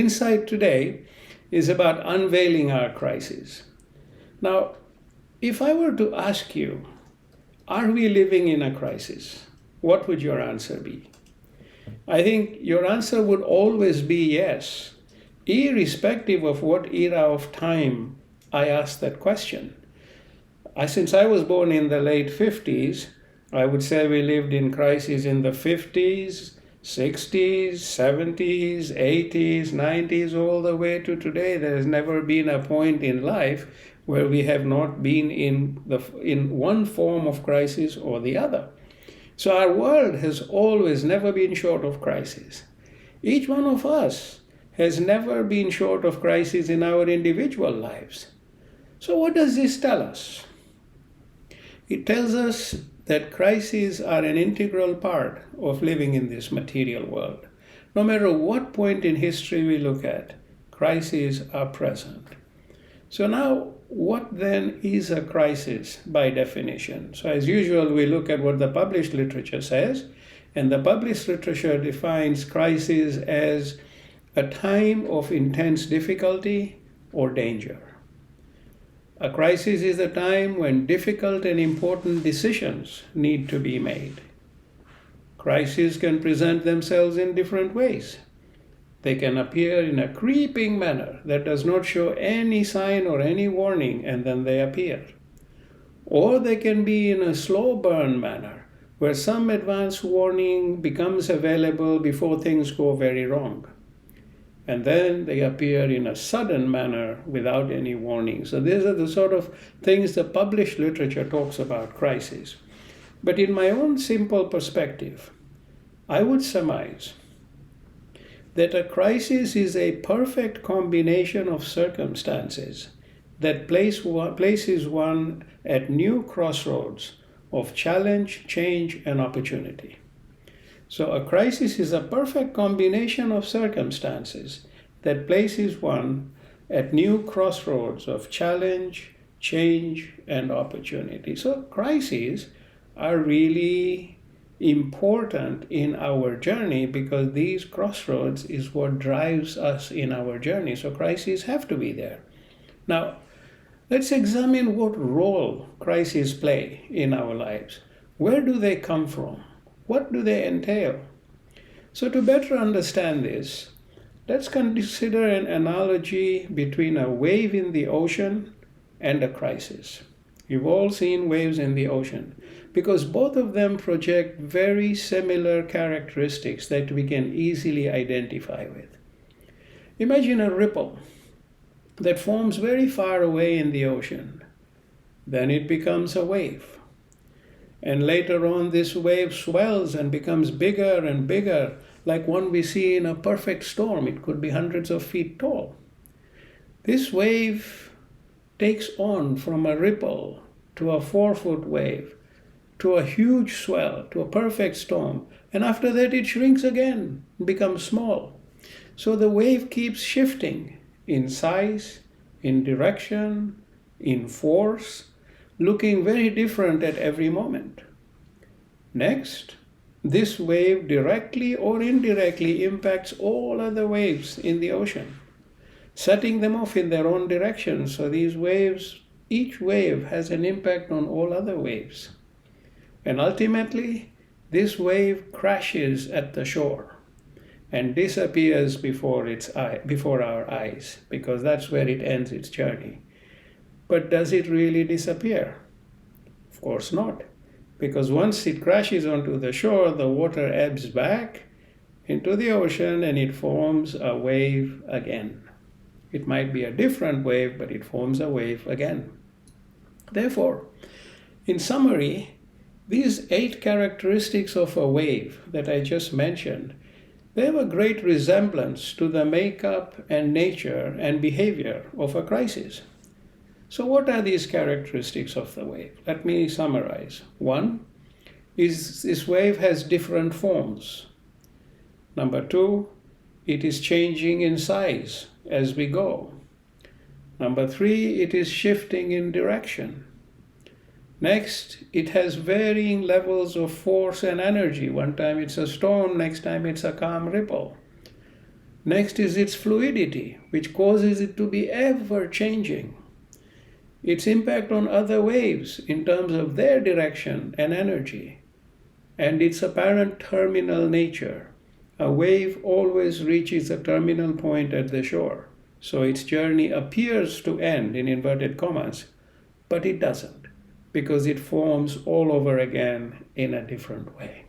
Insight today is about unveiling our crises. Now, if I were to ask you, are we living in a crisis? What would your answer be? I think your answer would always be yes, irrespective of what era of time I ask that question. Since I was born in the late 50s, I would say we lived in crises in the 50s, 60s, 70s, 80s, 90s, all the way to today. There has never been a point in life where we have not been in one form of crisis or the other. So our world has always never been short of crisis. Each one of us has never been short of crisis in our individual lives. So what does this tell us? It tells us that crises are an integral part of living in this material world. No matter what point in history we look at, crises are present. So now, what then is a crisis by definition? So as usual, we look at what the published literature says, and the published literature defines crisis as a time of intense difficulty or danger. A crisis is a time when difficult and important decisions need to be made. Crises can present themselves in different ways. They can appear in a creeping manner that does not show any sign or any warning, and then they appear. Or they can be in a slow burn manner, where some advance warning becomes available before things go very wrong. And then they appear in a sudden manner without any warning. So these are the sort of things the published literature talks about crises. But in my own simple perspective, I would surmise that a crisis is a perfect combination of circumstances that places one at new crossroads of challenge, change, and opportunity. So a crisis is a perfect combination of circumstances that places one at new crossroads of challenge, change, and opportunity. So crises are really important in our journey because these crossroads is what drives us in our journey. So crises have to be there. Now, let's examine what role crises play in our lives. Where do they come from? What do they entail? So to better understand this, let's consider an analogy between a wave in the ocean and a crisis. You've all seen waves in the ocean because both of them project very similar characteristics that we can easily identify with. Imagine a ripple that forms very far away in the ocean. Then it becomes a wave. And later on, this wave swells and becomes bigger and bigger, like one we see in a perfect storm. It could be hundreds of feet tall. This wave takes on from a ripple to a 4-foot wave, to a huge swell, to a perfect storm. And after that, it shrinks again and becomes small. So the wave keeps shifting in size, in direction, in force, looking very different at every moment. Next, this wave directly or indirectly impacts all other waves in the ocean, setting them off in their own direction. So these waves, each wave has an impact on all other waves. And ultimately, this wave crashes at the shore and disappears before our eyes, because that's where it ends its journey. But does it really disappear? Of course not, because once it crashes onto the shore, the water ebbs back into the ocean and it forms a wave again. It might be a different wave, but it forms a wave again. Therefore, in summary, these 8 characteristics of a wave that I just mentioned, they have a great resemblance to the makeup and nature and behavior of a crisis. So what are these characteristics of the wave? Let me summarize. 1 is this wave has different forms. Number 2, it is changing in size as we go. Number 3, it is shifting in direction. Next, it has varying levels of force and energy. One time it's a storm, next time it's a calm ripple. Next is its fluidity, which causes it to be ever changing. Its impact on other waves in terms of their direction and energy, and its apparent terminal nature. A wave always reaches a terminal point at the shore, so its journey appears to end in inverted commas, but it doesn't, because it forms all over again in a different way.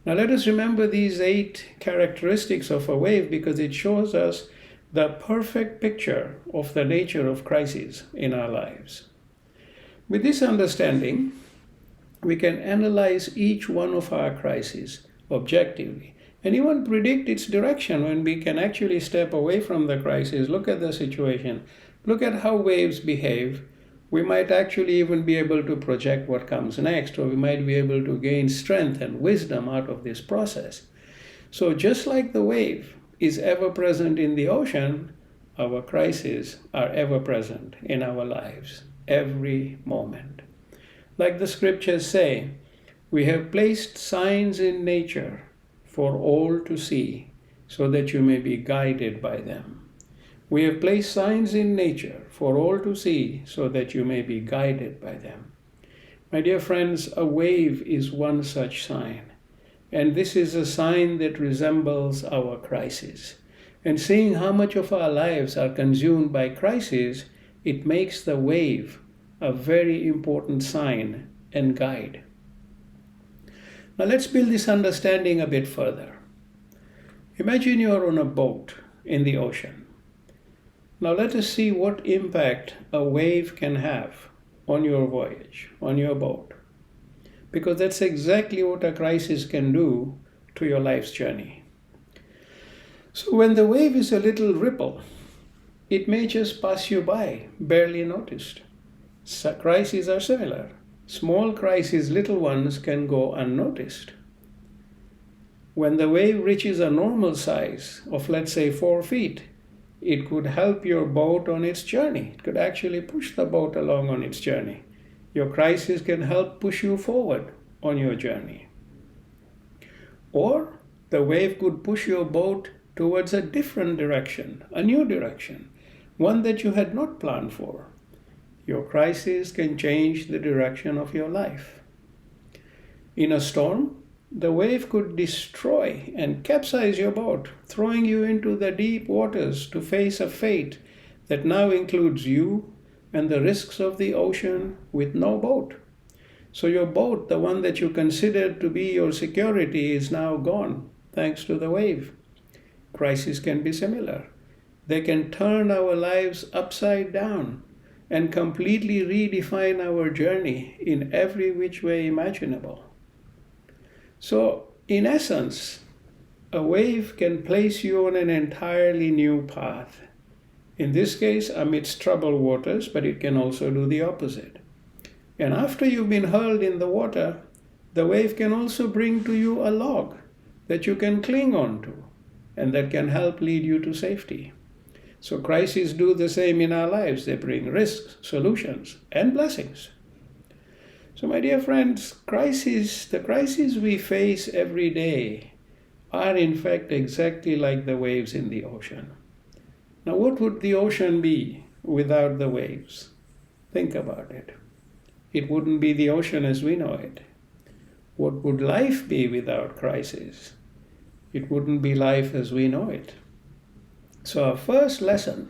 Now let us remember these 8 characteristics of a wave, because it shows us the perfect picture of the nature of crises in our lives. With this understanding, we can analyze each one of our crises objectively and even predict its direction when we can actually step away from the crisis, look at the situation, look at how waves behave. We might actually even be able to project what comes next, or we might be able to gain strength and wisdom out of this process. So just like the wave is ever present in the ocean, our crises are ever present in our lives, every moment. Like the scriptures say, we have placed signs in nature for all to see, so that you may be guided by them. We have placed signs in nature for all to see, so that you may be guided by them. My dear friends, a wave is one such sign, and this is a sign that resembles our crisis. And seeing how much of our lives are consumed by crises, it makes the wave a very important sign and guide. Now let's build this understanding a bit further. Imagine you're on a boat in the ocean. Now let us see what impact a wave can have on your voyage, on your boat. Because that's exactly what a crisis can do to your life's journey. So when the wave is a little ripple, it may just pass you by, barely noticed. Crises are similar. Small crises, little ones, can go unnoticed. When the wave reaches a normal size of, let's say, 4 feet, it could help your boat on its journey. It could actually push the boat along on its journey. Your crisis can help push you forward on your journey. Or the wave could push your boat towards a different direction, a new direction, one that you had not planned for. Your crisis can change the direction of your life. In a storm, the wave could destroy and capsize your boat, throwing you into the deep waters to face a fate that now includes you and the risks of the ocean with no boat. So your boat, the one that you considered to be your security, is now gone, thanks to the wave. Crises can be similar. They can turn our lives upside down and completely redefine our journey in every which way imaginable. So, in essence, a wave can place you on an entirely new path. In this case, amidst troubled waters, but it can also do the opposite. And after you've been hurled in the water, the wave can also bring to you a log that you can cling on to, and that can help lead you to safety. So crises do the same in our lives. They bring risks, solutions, and blessings. So my dear friends, the crises we face every day are in fact exactly like the waves in the ocean. Now what would the ocean be without the waves? Think about it. It wouldn't be the ocean as we know it. What would life be without crises? It wouldn't be life as we know it. So our first lesson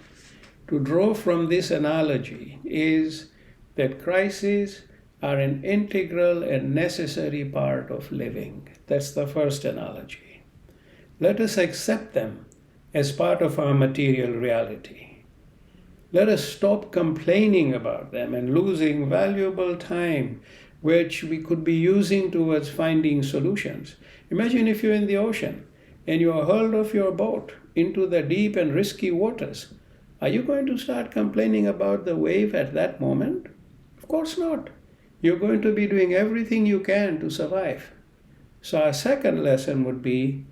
to draw from this analogy is that crises are an integral and necessary part of living. That's the first analogy. Let us accept them as part of our material reality. Let us stop complaining about them and losing valuable time which we could be using towards finding solutions. Imagine if you're in the ocean and you are hurled off your boat into the deep and risky waters. Are you going to start complaining about the wave at that moment? Of course not. You're going to be doing everything you can to survive. So our second lesson would be,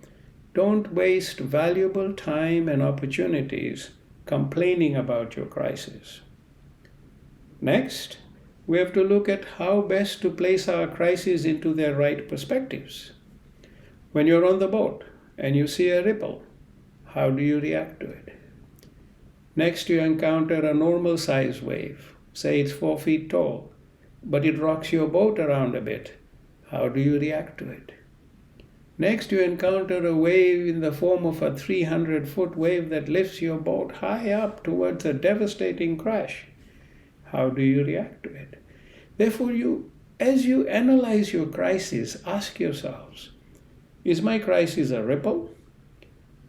don't waste valuable time and opportunities complaining about your crisis. Next, we have to look at how best to place our crises into their right perspectives. When you're on the boat and you see a ripple, How do you react to it? Next, you encounter a normal size wave. Say it's 4 feet tall, but it rocks your boat around a bit. How do you react to it? Next, you encounter a wave in the form of a 300-foot wave that lifts your boat high up towards a devastating crash. How do you react to it? Therefore, as you analyze your crisis, ask yourselves, is my crisis a ripple,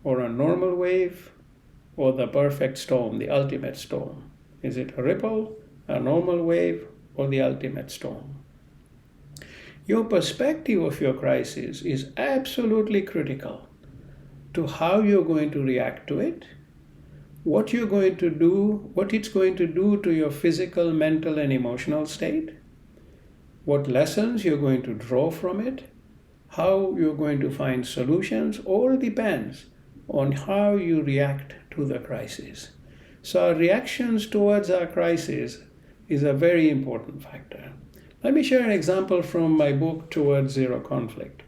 or a normal wave, or the perfect storm, the ultimate storm? Is it a ripple, a normal wave, or the ultimate storm? Your perspective of your crisis is absolutely critical to how you're going to react to it, what you're going to do, what it's going to do to your physical, mental, and emotional state, what lessons you're going to draw from it, how you're going to find solutions, all depends on how you react to the crisis. So our reactions towards our crisis is a very important factor. Let me share an example from my book, Towards Zero Conflict.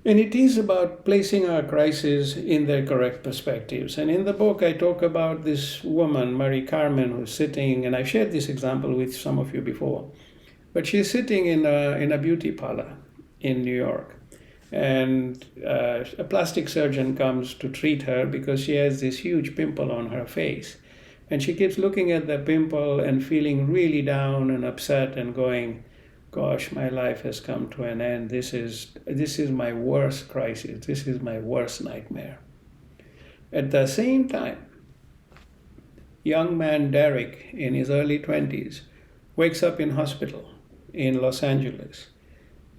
And it is about placing our crises in their correct perspectives. And in the book, I talk about this woman, Mary Carmen, who's sitting, and I've shared this example with some of you before, but she's sitting in a beauty parlor in New York. And a plastic surgeon comes to treat her because she has this huge pimple on her face. And she keeps looking at the pimple and feeling really down and upset and going, gosh, my life has come to an end. This is my worst crisis. This is my worst nightmare. At the same time, young man Derek in his early 20s wakes up in hospital in Los Angeles.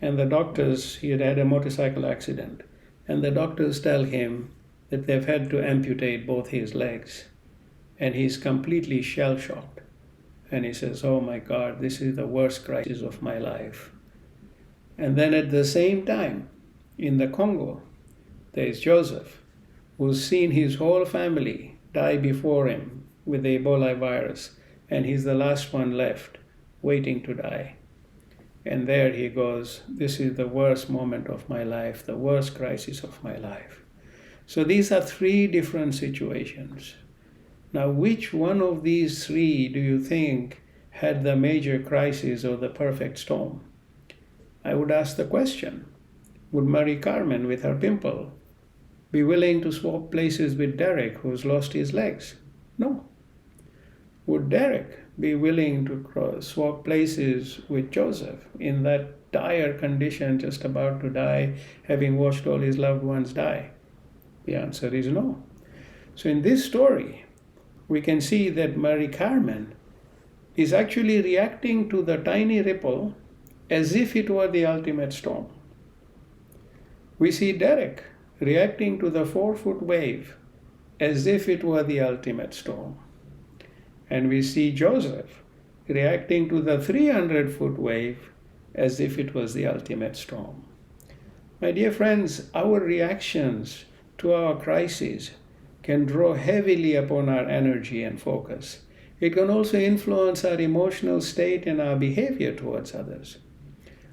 And the doctors, he had had a motorcycle accident. And the doctors tell him that they've had to amputate both his legs. And he's completely shell-shocked. And he says, oh my God, this is the worst crisis of my life. And then at the same time, in the Congo, there's Joseph, who's seen his whole family die before him with the Ebola virus. And he's the last one left, waiting to die. And there he goes, this is the worst moment of my life, the worst crisis of my life. So these are 3 different situations. Now, which one of these 3 do you think had the major crisis or the perfect storm? I would ask the question, would Marie Carmen with her pimple be willing to swap places with Derek, who's lost his legs? No. Would Derek be willing to swap places with Joseph in that dire condition, just about to die, having watched all his loved ones die? The answer is no. So in this story, we can see that Marie Carmen is actually reacting to the tiny ripple as if it were the ultimate storm. We see Derek reacting to the 4-foot wave as if it were the ultimate storm. And we see Joseph reacting to the 300-foot wave as if it was the ultimate storm. My dear friends, our reactions to our crises can draw heavily upon our energy and focus. It can also influence our emotional state and our behavior towards others.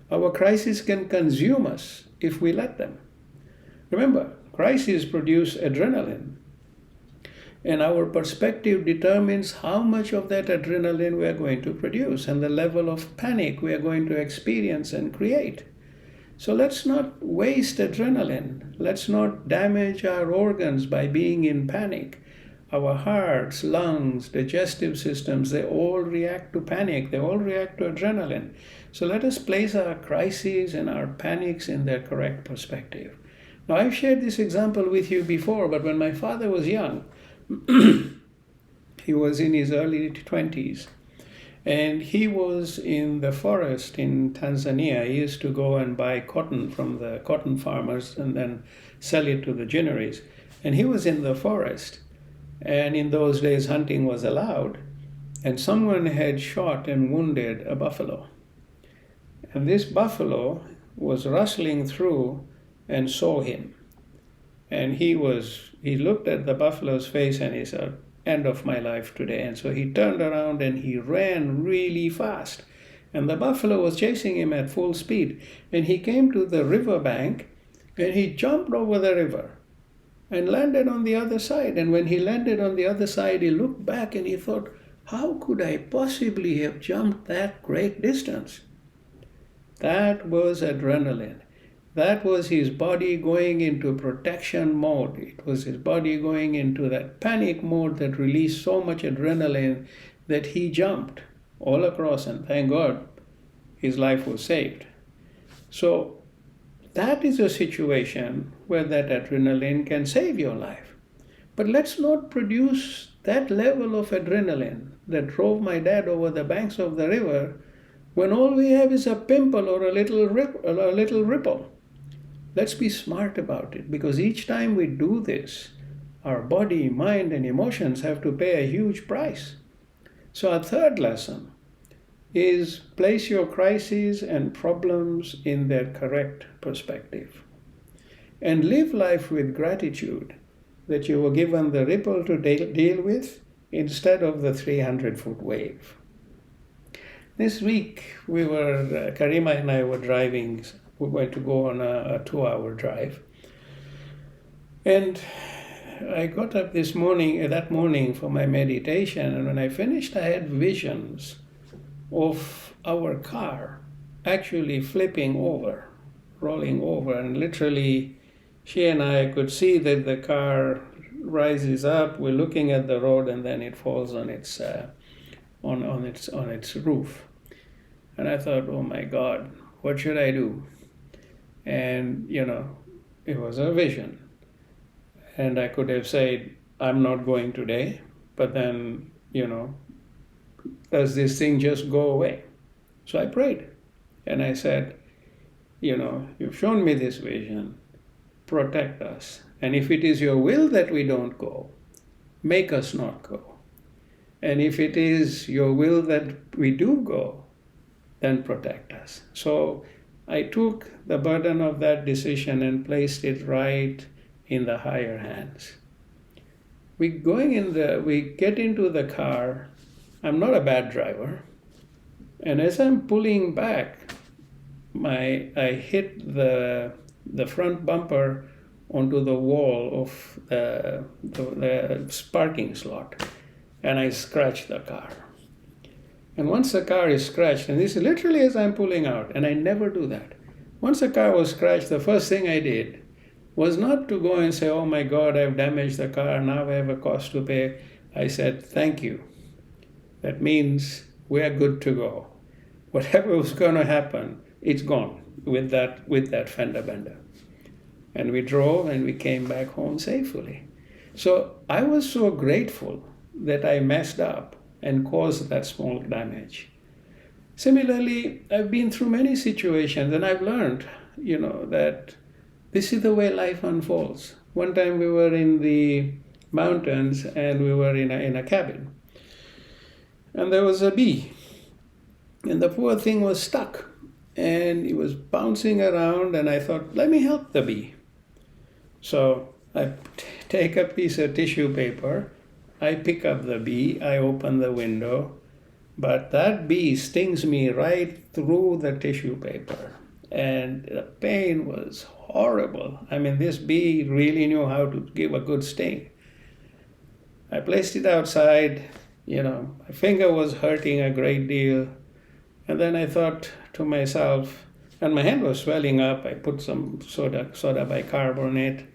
Our crises can consume us if we let them. Remember, crises produce adrenaline, and our perspective determines how much of that adrenaline we are going to produce and the level of panic we are going to experience and create. So let's not waste adrenaline. Let's not damage our organs by being in panic. Our hearts, lungs, digestive systems, they all react to panic. They all react to adrenaline. So let us place our crises and our panics in their correct perspective. Now, I've shared this example with you before, but when my father was young, he was in his early 20s. And he was in the forest in Tanzania. He used to go and buy cotton from the cotton farmers and then sell it to the ginneries. And he was in the forest. And in those days, hunting was allowed. And someone had shot and wounded a buffalo. And this buffalo was rustling through and saw him. And he looked at the buffalo's face and he said, end of my life today. And so he turned around and he ran really fast. And the buffalo was chasing him at full speed. And he came to the river bank and he jumped over the river. and landed on the other side. And when he landed on the other side, he looked back and he thought, how could I possibly have jumped that great distance? That was adrenaline. That was his body going into protection mode. It was his body going into that panic mode that released so much adrenaline that he jumped all across, and thank God his life was saved. So that is a situation where that adrenaline can save your life. But let's not produce that level of adrenaline that drove my dad over the banks of the river when all we have is a pimple or a little ripple. Let's be smart about it, because each time we do this, our body, mind, and emotions have to pay a huge price. So our third lesson is place your crises and problems in their correct perspective. And live life with gratitude that you were given the ripple to deal with instead of the 300-foot wave. This week, Karima and I were driving. We were to go on a 2-hour drive. And I got up that morning for my meditation, and when I finished, I had visions of our car actually flipping over, rolling over, and literally she and I could see that the car rises up, we're looking at the road, and then it falls on its roof. And I thought, oh my God, what should I do? And, it was a vision. And I could have said, I'm not going today, but then, does this thing just go away? So I prayed. And I said, you've shown me this vision, protect us. And if it is your will that we don't go, make us not go. And if it is your will that we do go, then protect us. So I took the burden of that decision and placed it right in the higher hands. We get into the car. I'm not a bad driver. And as I'm pulling back, I hit the front bumper onto the wall of the parking slot, and I scratched the car. And once the car is scratched, and this is literally as I'm pulling out, and I never do that. Once the car was scratched, the first thing I did was not to go and say, oh my God, I've damaged the car, now I have a cost to pay. I said, thank you. That means we're good to go. Whatever was going to happen, it's gone with that fender bender. And we drove and we came back home safely. So I was so grateful that I messed up and caused that small damage. Similarly, I've been through many situations and I've learned, that this is the way life unfolds. One time we were in the mountains and we were in a cabin. And there was a bee. And the poor thing was stuck. And it was bouncing around, and I thought, let me help the bee. So I take a piece of tissue paper, I pick up the bee, I open the window, but that bee stings me right through the tissue paper. And the pain was horrible. I mean, this bee really knew how to give a good sting. I placed it outside, my finger was hurting a great deal. And then I thought to myself, and my hand was swelling up, I put some soda bicarbonate,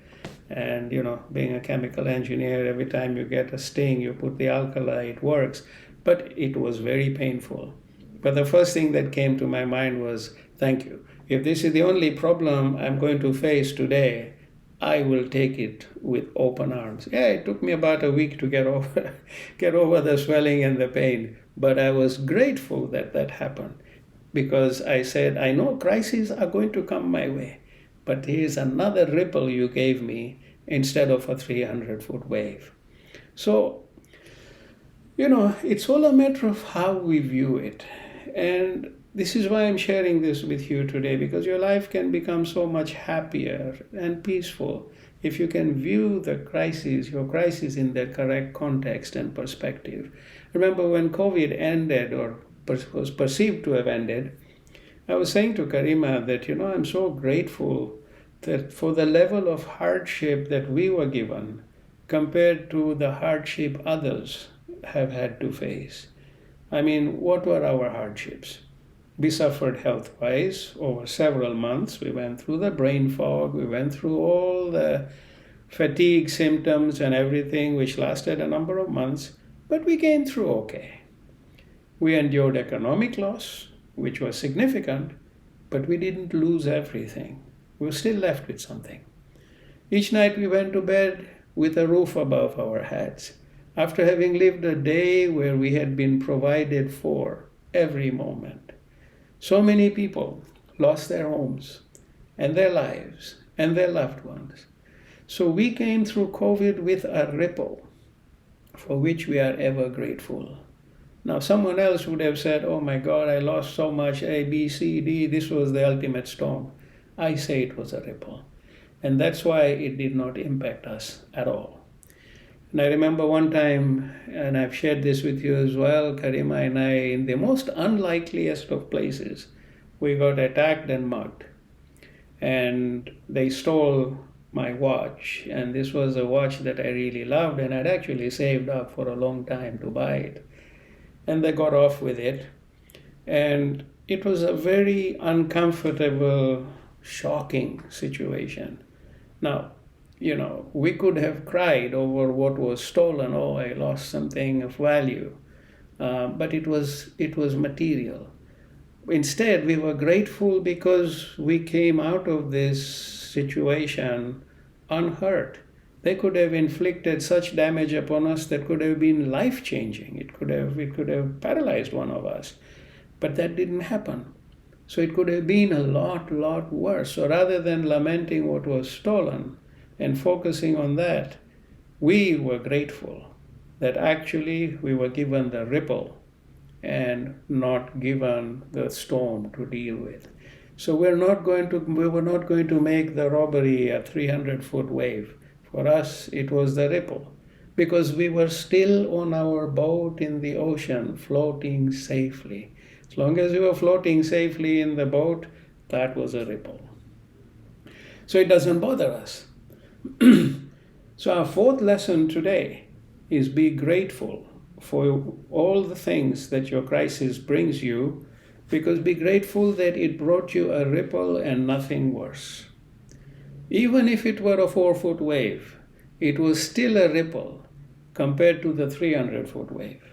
and being a chemical engineer, every time you get a sting, you put the alkali, it works. But it was very painful. But the first thing that came to my mind was, thank you. If this is the only problem I'm going to face today, I will take it with open arms. Yeah, it took me about a week to get over the swelling and the pain. But I was grateful that happened, because I said, I know crises are going to come my way, but here's another ripple you gave me instead of a 300-foot wave. So, it's all a matter of how we view it. And this is why I'm sharing this with you today, because your life can become so much happier and peaceful if you can view your crisis in their correct context and perspective. Remember when COVID ended, or was perceived to have ended, I was saying to Karima that, I'm so grateful that for the level of hardship that we were given compared to the hardship others have had to face. I mean, what were our hardships? We suffered health-wise over several months. We went through the brain fog. We went through all the fatigue symptoms and everything, which lasted a number of months, but we came through okay. We endured economic loss, which was significant, but we didn't lose everything. We were still left with something. Each night we went to bed with a roof above our heads, after having lived a day where we had been provided for every moment. So many people lost their homes and their lives and their loved ones. So we came through COVID with a ripple for which we are ever grateful. Now, someone else would have said, oh my God, I lost so much, A, B, C, D, this was the ultimate storm. I say it was a ripple. And that's why it did not impact us at all. And I remember one time, and I've shared this with you as well, Karima and I, in the most unlikeliest of places, we got attacked and mugged. And they stole my watch. And this was a watch that I really loved, and I'd actually saved up for a long time to buy it. And they got off with it. And it was a very uncomfortable, shocking situation. Now, we could have cried over what was stolen. Oh, I lost something of value. But it was material. Instead, we were grateful because we came out of this situation unhurt. They could have inflicted such damage upon us that could have been life-changing. It could have paralyzed one of us. But that didn't happen. So it could have been a lot worse. So rather than lamenting what was stolen and focusing on that, we were grateful that actually we were given the ripple and not given the storm to deal with. So we were not going to make the robbery a 300-foot wave. For us, it was the ripple, because we were still on our boat in the ocean, floating safely. As long as we were floating safely in the boat, that was a ripple. So it doesn't bother us. So our fourth lesson today is be grateful for all the things that your crisis brings you, because be grateful that it brought you a ripple and nothing worse. Even if it were a 4-foot wave, it was still a ripple compared to the 300-foot wave.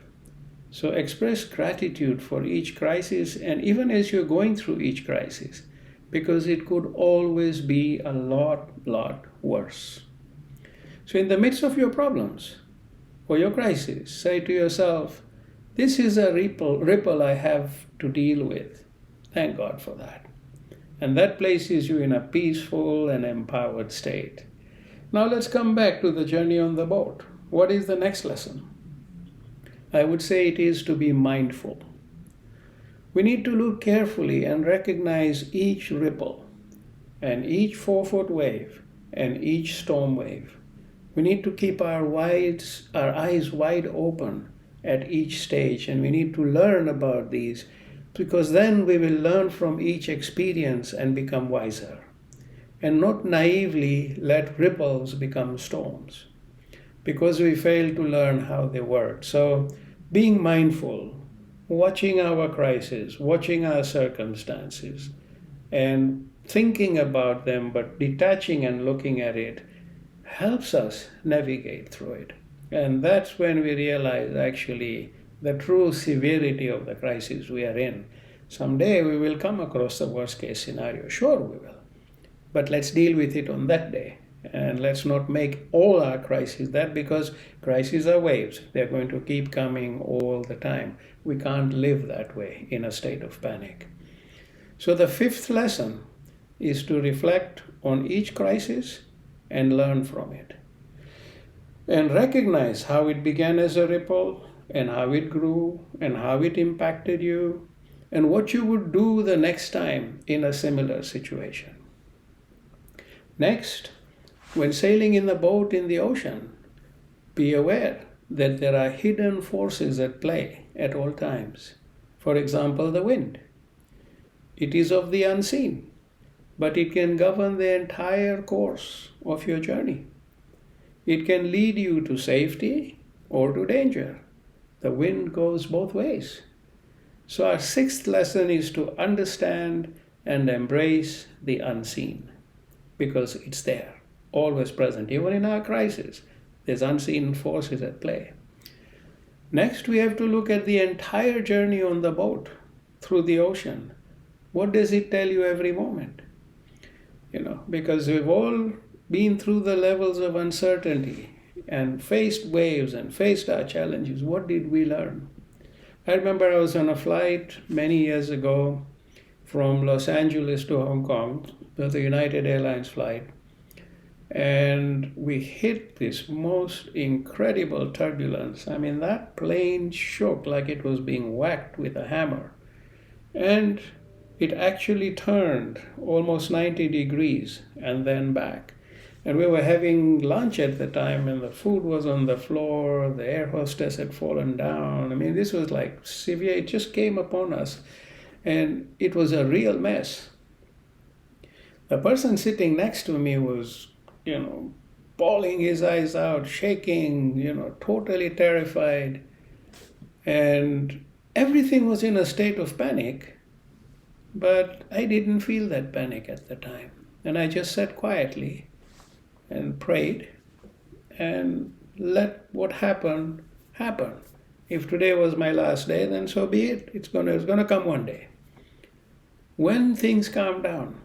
So express gratitude for each crisis, and even as you're going through each crisis, because it could always be a lot worse. So in the midst of your problems or your crisis, say to yourself, this is a ripple I have to deal with. Thank God for that. And that places you in a peaceful and empowered state. Now let's come back to the journey on the boat. What is the next lesson? I would say it is to be mindful. We need to look carefully and recognize each ripple and each 4-foot wave and each storm wave. We need to keep our eyes wide open at each stage, and we need to learn about these, because then we will learn from each experience and become wiser, and not naively let ripples become storms, because we fail to learn how they work. So being mindful, watching our crisis, watching our circumstances, and thinking about them, but detaching and looking at it, helps us navigate through it. And that's when we realize actually the true severity of the crisis we are in. Someday we will come across the worst case scenario. Sure, we will. But let's deal with it on that day. And let's not make all our crises that, because crises are waves. They're going to keep coming all the time. We can't live that way in a state of panic. So the fifth lesson is to reflect on each crisis and learn from it. And recognize how it began as a ripple, and how it grew, and how it impacted you, and what you would do the next time in a similar situation. Next, when sailing in the boat in the ocean, be aware that there are hidden forces at play at all times. For example, the wind. It is of the unseen, but it can govern the entire course of your journey. It can lead you to safety or to danger. The wind goes both ways. So our sixth lesson is to understand and embrace the unseen, because it's there, always present. Even in our crisis, there's unseen forces at play. Next, we have to look at the entire journey on the boat through the ocean. What does it tell you every moment? Because we've all been through the levels of uncertainty and faced waves and faced our challenges. What did we learn? I remember I was on a flight many years ago from Los Angeles to Hong Kong. It was a United Airlines flight. And we hit this most incredible turbulence. I mean, that plane shook like it was being whacked with a hammer. And it actually turned almost 90 degrees and then back. And we were having lunch at the time, and the food was on the floor. The air hostess had fallen down. I mean, this was like severe. It just came upon us. And it was a real mess. The person sitting next to me was, bawling his eyes out, shaking, totally terrified. And everything was in a state of panic. But I didn't feel that panic at the time. And I just sat quietly and prayed and let what happened happen. If today was my last day, then so be it. It's gonna come one day. When things calmed down,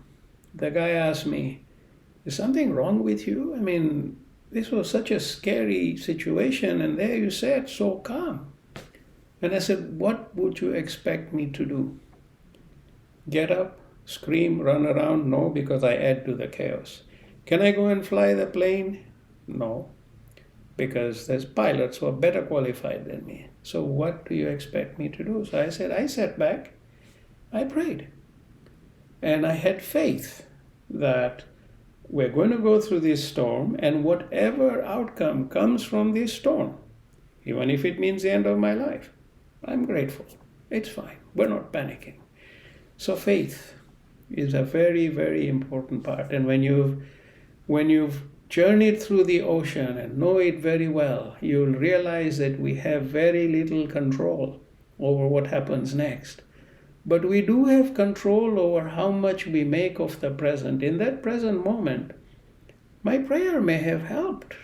the guy asked me, "Is something wrong with you? I mean, this was such a scary situation, and there you sat so calm." And I said, "What would you expect me to do? Get up, scream, run around? No, because I add to the chaos. Can I go and fly the plane? No, because there's pilots who are better qualified than me. So what do you expect me to do?" So I said, I sat back, I prayed. And I had faith that we're going to go through this storm, and whatever outcome comes from this storm, even if it means the end of my life, I'm grateful. It's fine. We're not panicking. So faith is a very, very important part. And when you've journeyed through the ocean and know it very well, you'll realize that we have very little control over what happens next. But we do have control over how much we make of the present. In that present moment, my prayer may have helped,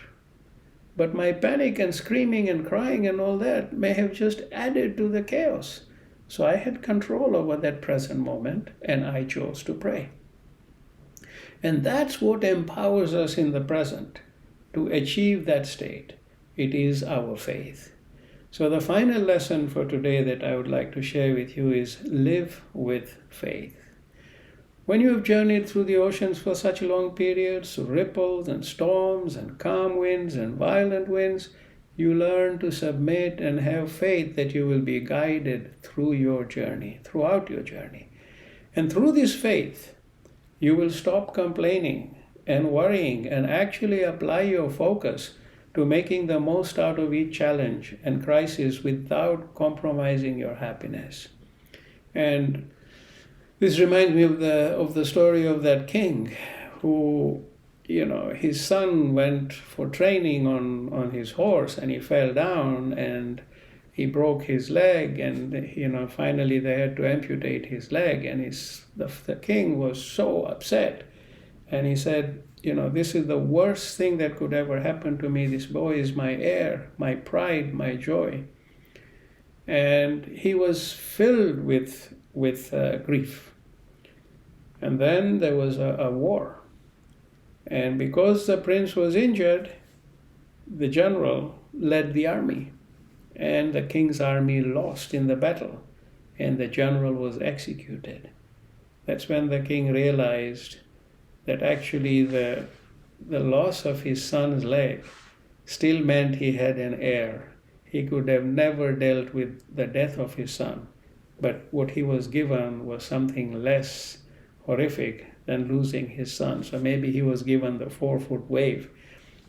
but my panic and screaming and crying and all that may have just added to the chaos. So I had control over that present moment, and I chose to pray. And that's what empowers us in the present to achieve that state. It is our faith. So the final lesson for today that I would like to share with you is live with faith. When you have journeyed through the oceans for such long periods, ripples and storms and calm winds and violent winds, you learn to submit and have faith that you will be guided through your journey, throughout your journey. And through this faith, you will stop complaining and worrying and actually apply your focus to making the most out of each challenge and crisis without compromising your happiness. And this reminds me of the story of that king who, his son went for training on his horse, and he fell down and he broke his leg, and finally they had to amputate his leg, and the king was so upset, and he said, this is the worst thing that could ever happen to me. This boy is my heir, my pride, my joy. And he was filled with grief. And then there was a war. And because the prince was injured, the general led the army. And the king's army lost in the battle. And the general was executed. That's when the king realized that actually the loss of his son's leg still meant he had an heir. He could have never dealt with the death of his son, but what he was given was something less horrific than losing his son. So maybe he was given the 4-foot wave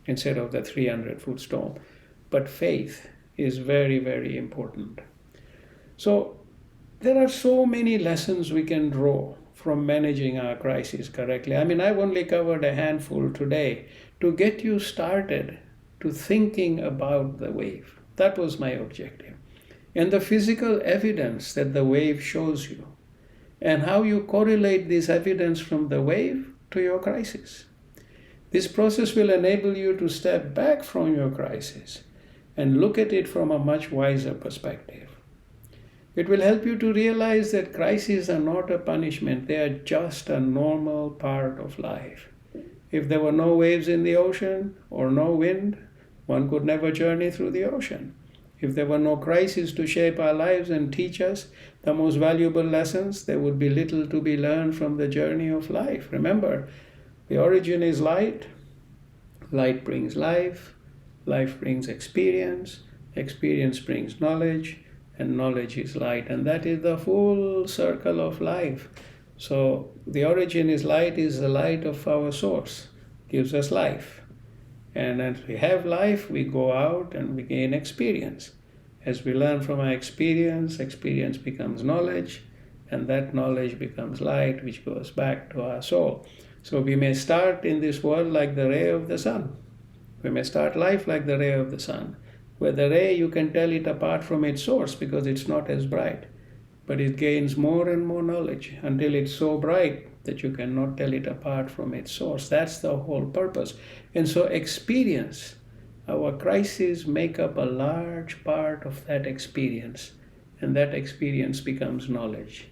instead of the 300-foot storm. But faith is very, very important. So there are so many lessons we can draw from managing our crisis correctly. I mean, I've only covered a handful today to get you started to thinking about the wave. That was my objective. And the physical evidence that the wave shows you, and how you correlate this evidence from the wave to your crisis. This process will enable you to step back from your crisis and look at it from a much wiser perspective. It will help you to realize that crises are not a punishment, they are just a normal part of life. If there were no waves in the ocean or no wind, one could never journey through the ocean. If there were no crises to shape our lives and teach us the most valuable lessons, there would be little to be learned from the journey of life. Remember, the origin is light. Light brings life. Life brings experience. Experience brings knowledge. And knowledge is light. And that is the full circle of life. So the origin is the light of our source. Gives us life. And as we have life, we go out and we gain experience. As we learn from our experience, experience becomes knowledge, and that knowledge becomes light, which goes back to our soul. So we may start in this world like the ray of the sun. We may start life like the ray of the sun, where the ray, you can tell it apart from its source because it's not as bright. But it gains more and more knowledge until it's so bright that you cannot tell it apart from its source. That's the whole purpose. And so experience, our crises make up a large part of that experience, and that experience becomes knowledge.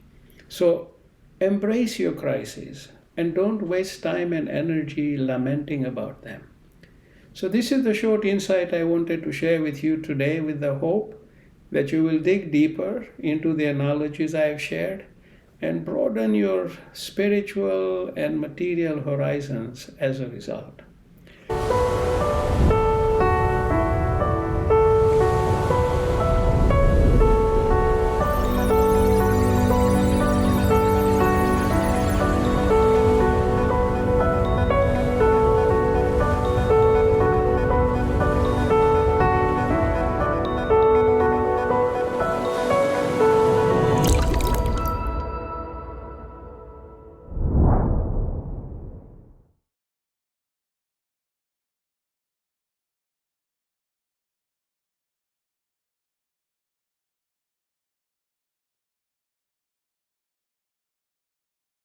So embrace your crises and don't waste time and energy lamenting about them. So this is the short insight I wanted to share with you today, with the hope that you will dig deeper into the analogies I have shared and broaden your spiritual and material horizons as a result.